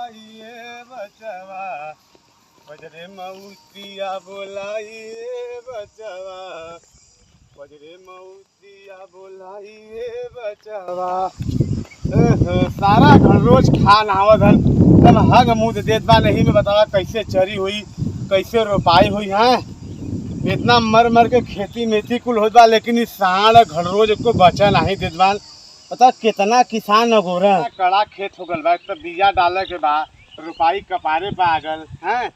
बोलाइए बचवा, बजरे मऊतिया बोलाइए बचवा, बजरे मऊतिया बोलाइए बचवा। सारा घर रोज खान आवत हन, तब हग मुँह देत बा नहीं में बतावा कैसे चरी हुई, कैसे रोपाई हुई है। इतना मर मर के खेती मेथी कुल होत बा, लेकिन इस साढ़ घर रोज को बचा नहीं देत बा। पता कितना किसान अगोरा कड़ा खेत हो गल बा, तो बीजा डाले के बाद रोपाई कपारे पे आ गल हैं।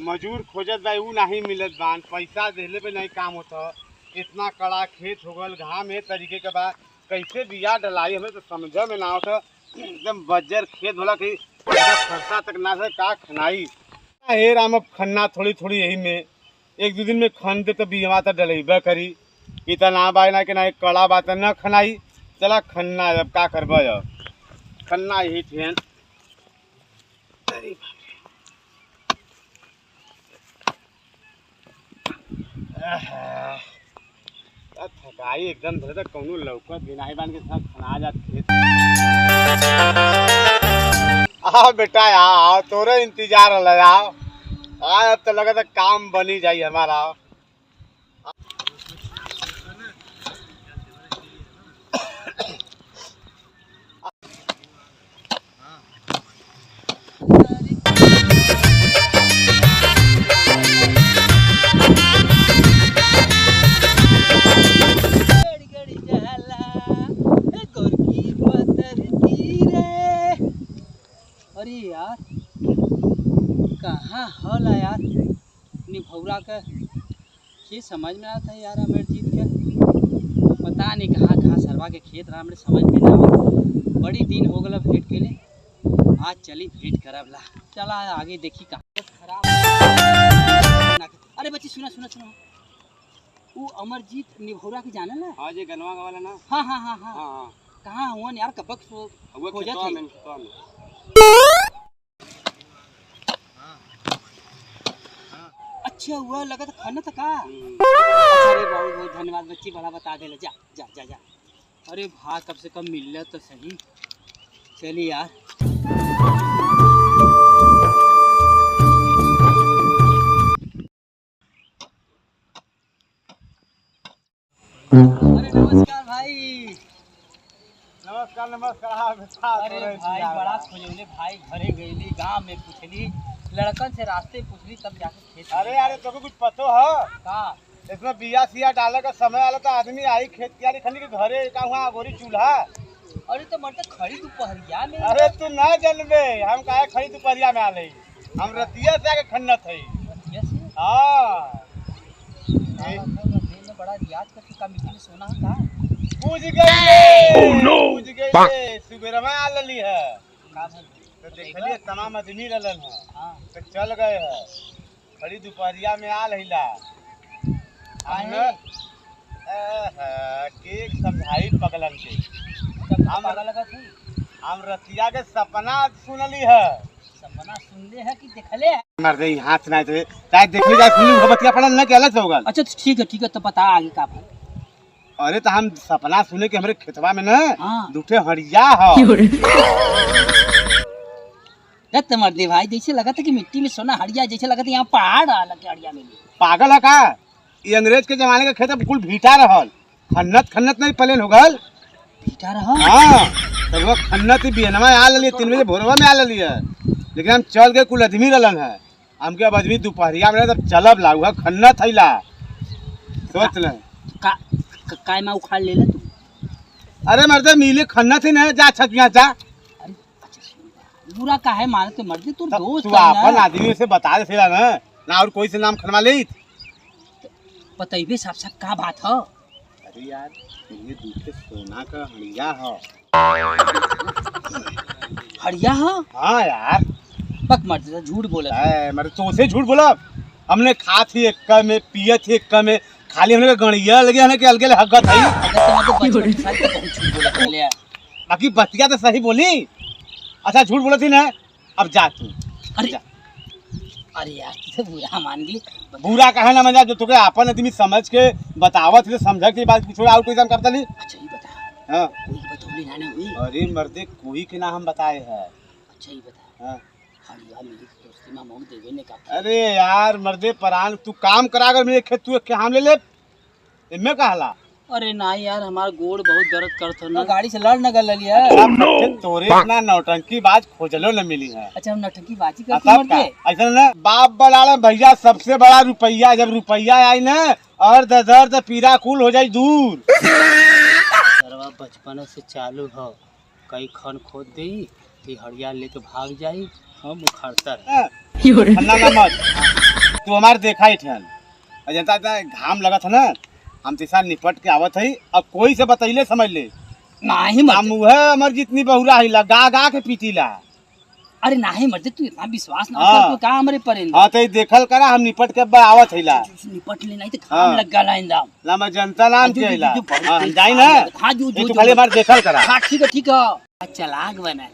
मजूर खोजत बा ऊ नहीं मिलत बान, पैसा देले पे नहीं काम होता। इतना कड़ा खेत हो गल, घाम ए तरीके के बा, कैसे बिया डलाई हमें तो समझ में ना आवता। एकदम बज्जर खेत होला कि खर्चा तक ना से का खनाई हे राम। अब खन्ना थोड़ी थोड़ी यही में एक दो दिन में खन दे तो बिया तो डलेबा करी। इतना ना बाय ना कि ना कड़ा बात न खनाई, चला खन्ना अब का करबा खन्ना यही ठेन। थकाई एकदम धरे तक कौनो लौकत बिनाई बान के साथ खना जात खेत। आओ बेटा आओ, तोरे इंतजार है आओ। अब तो लगा था काम बनी जाई हमारा। अरे यार कहाँ हल है यार निभौरा का, ये समझ में आता है यार। हमें जीत के पता नहीं कहाँ कहाँ सरवा के खेत रहा, हमें समझ में ना आता। बड़ी दिन हो गया भेंट के लिए, आज चली भेंट करब ला। चला आगे देखी कहाँ खराब। अरे बच्ची सुना सुना सुना, वो अमरजीत निभौरा के जाने ना? हाँ जी गनवा वाला ना। हाँ हाँ हाँ हाँ, हाँ कहाँ हुआ यार कबक सो खोजत है। अच्छा हुआ लगा था खाना था का। अरे बहुत बहुत धन्यवाद बच्ची, बड़ा बता दे। जा जा जा जा। अरे भाई कम से कम मिल तो सही। चलिए यार अरे नमस्कार भाई। नमस्कार नमस्कार। अरे भाई बड़ा खोजौले भाई, घरे गईली गांव में पूछली, लड़कन से रास्ते पूछली तब जाके खेत। अरे यार तो कुछ पतो है का इसमें बिया सिया डाले का समय आला तो आदमी आई खेत कियारी खनी के घरे का हुआ गोरी चूल्हा। अरे तो मरते खड़ी दोपहरिया में। अरे तू ना जनबे हम काहे खड़ी दोपहरिया में आले, हम रतिया से आके खन्नत है। रतिया से? हां में बड़ा रियाज करके का मिट्टी में सोना है का। पूछ गई पूछ गई सुबेरा में आ लली है का भाई तो देखलिए तमाम आदमी रहलन है। हां तो चल गए है खड़ी दोपहरिया में आ लहिला। आए केक समझाई पगलन के हम पागल लगा थी। हम रतिया के सपना सुनली है। सपना सुनले है कि देखले है? मर दे हाथ ना तो चाहे देखले जाए खुली भबतिया पड़ल ना के अलग होगा। अच्छा ठीक है तो बता आगे का भाई। अरे तो हम सपना सुने के हमरे खेतवा में ना हाँ। दूठे हड़िया है। रत मर्दे भाई जैसे लगा था कि मिट्टी में सोना, हड़िया जैसे लगा था यहाँ पहाड़ आला के हड़िया में। पागल है का? ये अंग्रेज के जमाने का खेत अब कुल भीटा रहल, खन्नत खन्नत नहीं प्लेन हो गल। भीटा रहा? हाँ तो वो खन्नत ही बिहनवा आ लली 3 बजे भोरवा में आ लली है। लेकिन हम चल के कुल आदमी रहलन है, हमके अब आदमी दोपहरिया में तब चलब लागू है खन्नत थैला सोच ले का काय में उखाड़ ले ले तू। अरे मर्दे मिले खन्नत ही नहीं जा छकिया जा। अरे अच्छा बुरा का है माने तो मर्दे तू दोस्त तू है अपन ना। आदमी से बता दे फिर ना और कोई से नाम खनवा ले। बताइए साफ साफ का बात है। अरे यार ये दूसरे सोना का हड़िया है। हड़िया है? हाँ यार पक मर्दे झूठ बोला है मर्दे तो से झूठ बोला। हमने खा थी एक में पिए थी एक में, खाली हमने गणिया लगे हने के अलगे हगत है। बाकी बतिया तो सही बोली। अच्छा झूठ बोला थी ना, अब जा तू। अरे जा। अरे यार तो बुरा मान गई। बुरा कहे ना मजा जो तुके अपन आदमी समझ के बतावत थे, समझ के बात कुछ और कोई काम करता नहीं। अच्छा ये बता हां कोई बतौली ना हुई? अरे मर्दे कोई के ना हम बताए हैं। अच्छा ये बता हां हरिया मिली दोस्ती में मोह देवे ने का। अरे यार मर्दे परान तू काम करा कर मेरे खेत तू के हम ले ले इनमें कहला। अरे नहीं यार हमारा गोड़ बहुत दर्द करत हो ना, गाड़ी से लड़ न गल लिया। तोरे इतना नौटंकी बाज खोजलो न मिली है। अच्छा हम नौटंकी बाजी करते मर्दे। ऐसा ना बाप बड़ा भैया सबसे बड़ा रुपया, जब रुपया आई ना और दर्द पीरा कुल हो जाए दूर। सरवा बचपन से चालू हो, कई खन खोद दी तो हरिया लेके भाग जाई, हम उखाड़ता तू हमारे देखा ही ठन जनता घाम लगा था ना, हम तीसरा निपट के आवत है। अब कोई से बतैले समझ ले नहीं मुँह हमार जितनी बहुरा है गा गा के पीटीला। अरे नहीं मर्दे तू इतना विश्वास ना कर, तो का हमरे परे। हां तो देखल करा हम निपट के आवत हैला। निपट ले नहीं तो काम लग गला इंदाम ना मैं जनता नाम के हैला। हां जाई ना। हां जो जो खाली बार देखल करा। हां ठीक है चलाक बना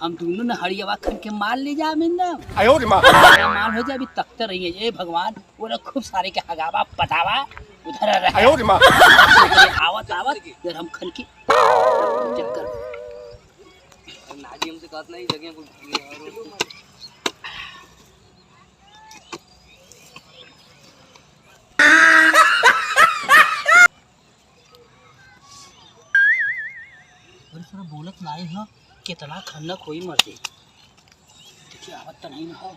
हम दोनों ने हरियावा खन के माल ले जा मिंदम। आयो रे मां माल हो जाए अभी तकते रहिए। ए भगवान वो लोग खूब सारे के हगावा पटावा उधर रहे। आयो रे मां आवत यार हम खन के चक्कर नाजी हमसे कहत नहीं जगह कुछ और थोड़ा बोलत नहीं हो कितना खन्नक होई मर्दे। देखिए आवत तो नहीं ना हो।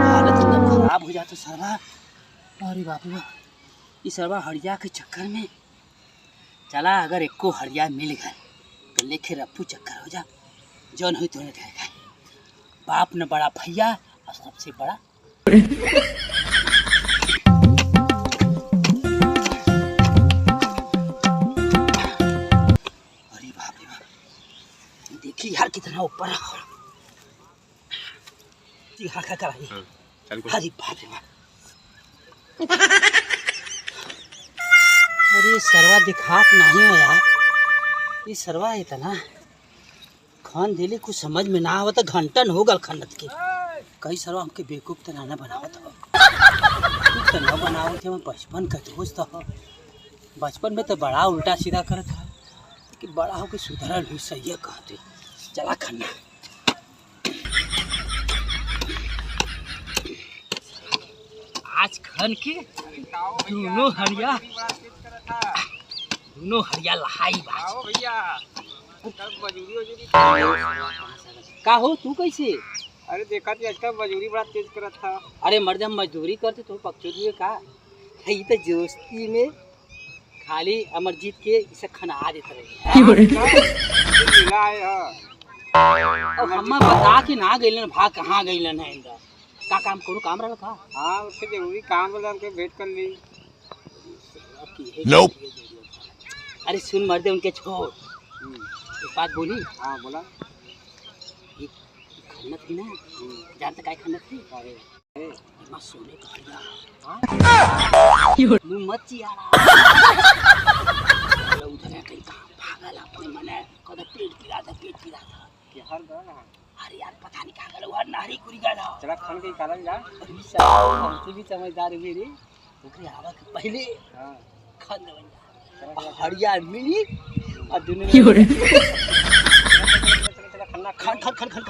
हालत एकदम खराब हो जाता सरवा। अरे बाप रे इस सरवा हरिया के चक्कर में चला, अगर एक को हरिया मिल गए तो लेके रफ्फू चक्कर हो जा जौन हुई तो बाप न बड़ा भैया और सबसे बड़ा अरे बाप रे बाप देखिए यार कितना ऊपर कराई। अरे बाप रे बाप अरे सरवा दिखात नहीं हो यार। ये सरवा इतना खान दिले कुछ समझ में ना आवत, घंटन हो गल खन्नत के। कई सरवा हमके बेवकूफ तो ना बनावत हो, तो ना बनावत है। मैं बचपन का दोस्त हो, बचपन में तो बड़ा उल्टा सीधा करत था कि बड़ा होके सुधरल हुई सही है कहते। चला खन्ना आज खन के दोनों हरिया लहाई भैया का हो तू कैसे। अरे देखा थी आजकल मजदूरी बड़ा तेज करत था। अरे मर्द हम मजदूरी करते तो पक्षी दिए का ये तो दोस्ती में खाली अमरजीत के इसे खना देते रहे। अब हम बता के ना गइलन भाग कहाँ गइलन है इंदा का काम कोनो काम रहल का। हाँ उसके जरूरी काम वाला उनके भेंट कर ली। Nope. अरे सुन मर्दे उनके छोड़ एक बात बोली। हाँ बोला। खन्नत थी ना जानते काय खन्नत थी। अरे मत सोने का हरिया मुँह मत चिया उधर है कहीं कहाँ भागल अपने मने कद पेट पीड़ा था कि हर गल अरे यार पता नहीं कहाँ गल वह नारी कुरी गल चला खन के कारण जा। हमसे भी समझदार हुई रे ओकरे आवा के पहले हाँ खन बन जा हरिया मिली और दुनिया खन्ना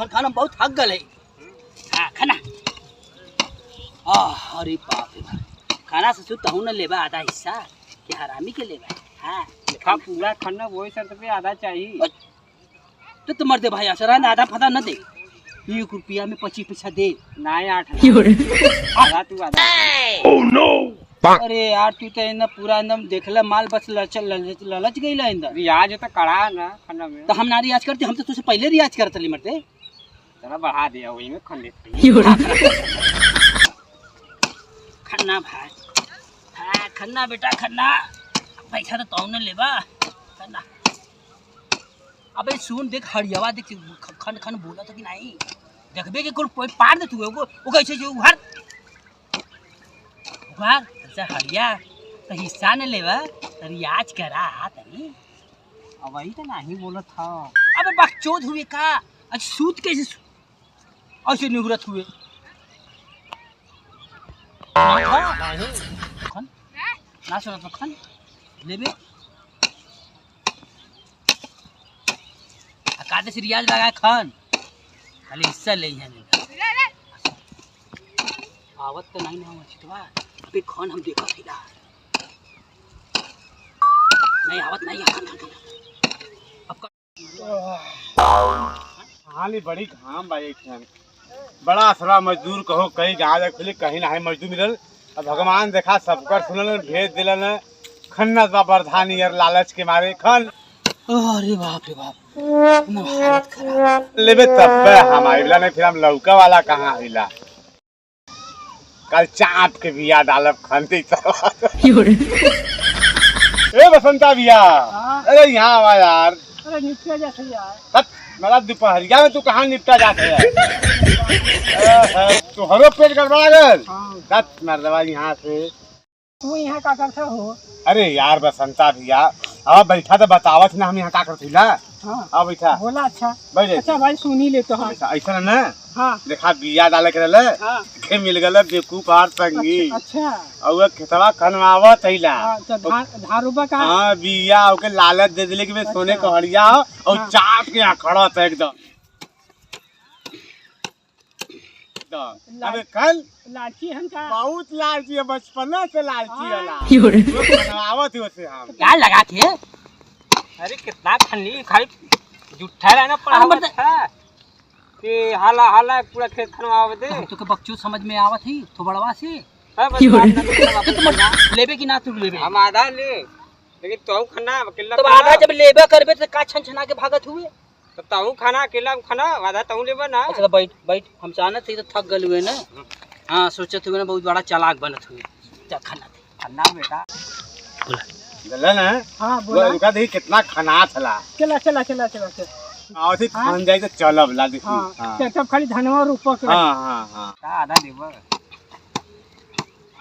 खाना बहुत हक गल है। हाँ खाना अरे बाप रे बाप खाना से तहु न लेबा आधा हिस्सा कि हरामी के लेबा। हाँ लिखा पूरा खन्ना वही शर्त पे आधा चाहिए। तो मर दे भाई असरा आधा फदा न दे 1 रुपया में 25 पैसा दे ना 8 आधा तू आधा। Oh no. अरे यार तू तो एकदम पूरा एकदम देखला माल बस ललच गई ला रियाज तो कड़ा ना खन्ना में। तो हम ना रियाज करते, हम तो तुझसे पहले रियाज करते मरते। चला बढ़ा दिया वही में खन लेते खन्ना भाई। हाँ खन्ना बेटा खन्ना पैसा तो तौ न लेबा खन्ना। अबे सुन देख हरियावा देख खन खन बोला था कि नहीं देखबे के कोई पार दे तू वो कैसे जो उघार उघार अच्छा हरिया तो हिस्सा न लेबा तो रियाज करा तनी। अब वही तो नहीं बोला था। अबे बकचोद हुए का आज सूत कैसे ऐसे निवृत्त हुए खन ना सुना तो खान लेबे काटे से रियाज लगा खान खाली हिस्सा ले हैं आवत तो नहीं ना चितवा अबे खान हम देखा फिरा नहीं आवत नहीं हाली बड़ी घाम भाई बड़ा असरा मजदूर कहो कहीं गाँव जाके कहीं ना मजदूर मिलल। अब भगवान देखा सबकर सुनल भेज दिलन खन्नत बा बरधानी यार लालच के मारे खन। अरे बाप रे बाप ना हालत खराब लेबे तब हम आइला नहीं फिर हम लौका वाला कहाँ आइला कल चाप के बिया डालब खनती ए बसंता बिया अरे यहाँ आवा यार। अरे निपटा जाते यार मेरा दोपहरिया में तू कहाँ निपटा जाते है तू हरो पेट गड़बड़ा गल मरदवा यहाँ से तू यहाँ का करता हो? अरे यार बसंता भैया अब बैठा तो बतावत ना हम यहाँ का करती ना। हाँ अब बैठा बोला अच्छा बैठ अच्छा भाई सुनी ले तो हाँ ऐसा ना हाँ देखा बिया डाले के रहले हाँ के मिल गल बेवकूफ आर संगी अच्छा और खेतवा खनवावत हैला हाँ, तो धान रुपा का हाँ बिया ओके लालच दे दिले कि मैं सोने को हड़िया हो और हाँ। चाप के यहाँ खड़ा था एकदम अबे कल लाठी हम का बहुत लालची है बचपना से लालची है खनवावत ही होते हम क्या लगा के अरे कितना खन्नी खाली जुठा रहना पड़ा था कि हाला हाला पूरा खेत खनवा दे तो के बच्चों समझ में आवत ही तो बड़वा से हाँ, बस बात ना लेबे कि ना तू लेबे हम आधा ले लेकिन तो खाना अकेला तो आधा जब लेबे करबे तो का छन छना के भागत हुए तो ताऊ खाना अकेला खाना आधा ताऊ लेबा ना। अच्छा बैठ बैठ हम जानत थे तो थक गल हुए ना। हाँ सोचत हुए ना बहुत बड़ा चालाक बनत हुए जा खाना दे खाना बेटा गलन है हाँ बोला उनका देखी कितना खना थला चला चला चला चला चला और थी खान जाए तो चलब ला देखी हाँ हाँ तब खाली धनवा रूपा के हाँ हाँ हाँ का आधा देबा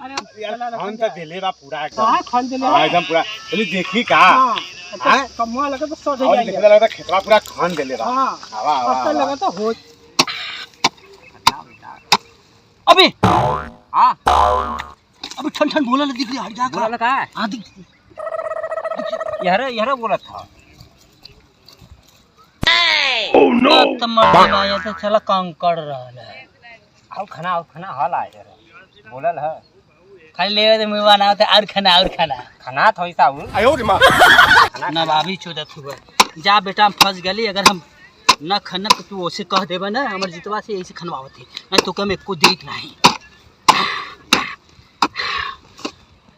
अरे यार खान तो दिले बा पूरा कहाँ एकदम खान दिले हाँ एकदम पूरा बोली देखी का हाँ हाँ? कमुआ लगा तो सौ और दे देखने लगा खेतवा पूरा खान दिले बा हाँ हवा अब तो हवा लगा तो हो अबे हाँ अबे ठन ठन बोला दिख रही हट जा बोला का हां दिख यहरा बोला था ओह नो तमर आया तो चला कंकड़ रहल है आओ खाना हाल आए जरा बोलल है खाली लेवे तो मुंह ना होता और खाना खाना था ऐसा हो आयो रे मां ना भाभी चोदत हुआ जा बेटा हम फंस गली अगर हम न खनब तो तू ओसे कह देबा ना हमर जितवा से ऐसे खनवावत है नहीं तो कम एको देख नहीं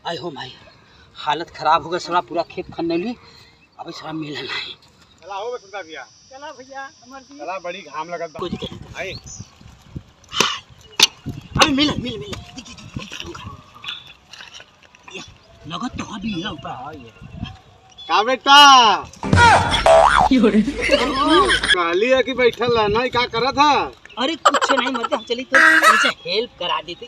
आई हो भाई हालत खराब हो गया सारा पूरा खेत खन ली अभी सारा मिलल नहीं चला हो बसंता भैया चला भैया हमार जी चला बड़ी घाम लगत बा कोई दिक्कत नहीं आई अभी मिल लगत तो अभी है ऊपर है ये का बेटा काली है कि बैठल है ना क्या करा था अरे कुछ नहीं मत हम चली तो तुमसे हेल्प करा देते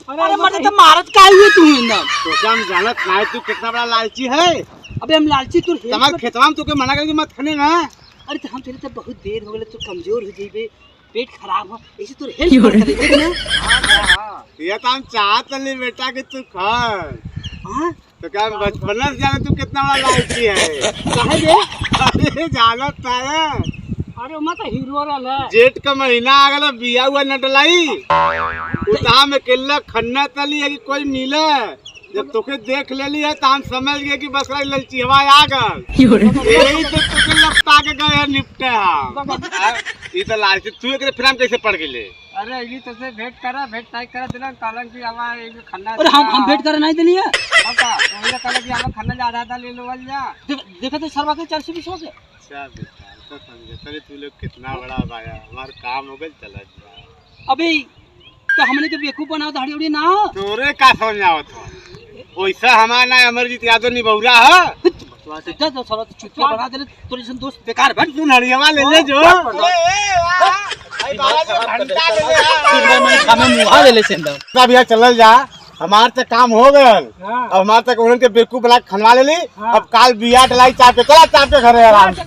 अरे मत तो मारत का हुए तू ना तो क्या हम जानत ना तू कितना बड़ा लालची है अबे हम लालची तू तमार खेतवा में तू के मना करके मत खने ना। अरे तो हम तेरे तो बहुत देर हो गले तू कमजोर हो जाइबे पेट खराब हो ऐसे तो हेल्प कर देते ना। हां ये तो हम चाहत नहीं बेटा कि तू खा हां तो क्या बचपन से जाने तू कितना बड़ा लालची है काहे बे अरे जानत है अरे मत हीरो रहल जेठ का महीना आ गया बिया हुआ न डलाई उता में केला खन्ना तली है कि कोई मिले जब तोके देख लेली है तो हम समझ गए कि बस ललची हवा आ गई यही तो तोके लपटा के गए निपटे हम ये तो लालची तू एकरे फिर हम कैसे पड़ गेले। अरे ये तो से भेंट नहीं करा दिला कालन की हमारे एक खाना अरे हम भेंट कर नहीं देलिए पापा ओला कालन की हम खाना ज्यादा था ले लो वाला देखा तो सरवा के 420 हो गए। अच्छा बेटा तो समझे तरे तू लोग कितना बड़ा भाया हमारा काम हो गया चला जा अबे तो हमने तो बेवकूफ बनाओ तो हड़ी उड़ी ना तोरे का समझावत हो वैसा हमारा ना अमरजीत यादव निबौरा है जा तो साला चुतिया बना देले तोरे जन दोस्त बेकार बन तू नड़ियावा ले ले जो हमें मुहा ले ले सेंदा सब यहाँ चलल जा हमार तक काम हो गयल अब हमार तक उन्हें के बेवकूफ बना के खनवा ले ली अब काल बिया डलाई चाप के चला चाप के घरे आराम से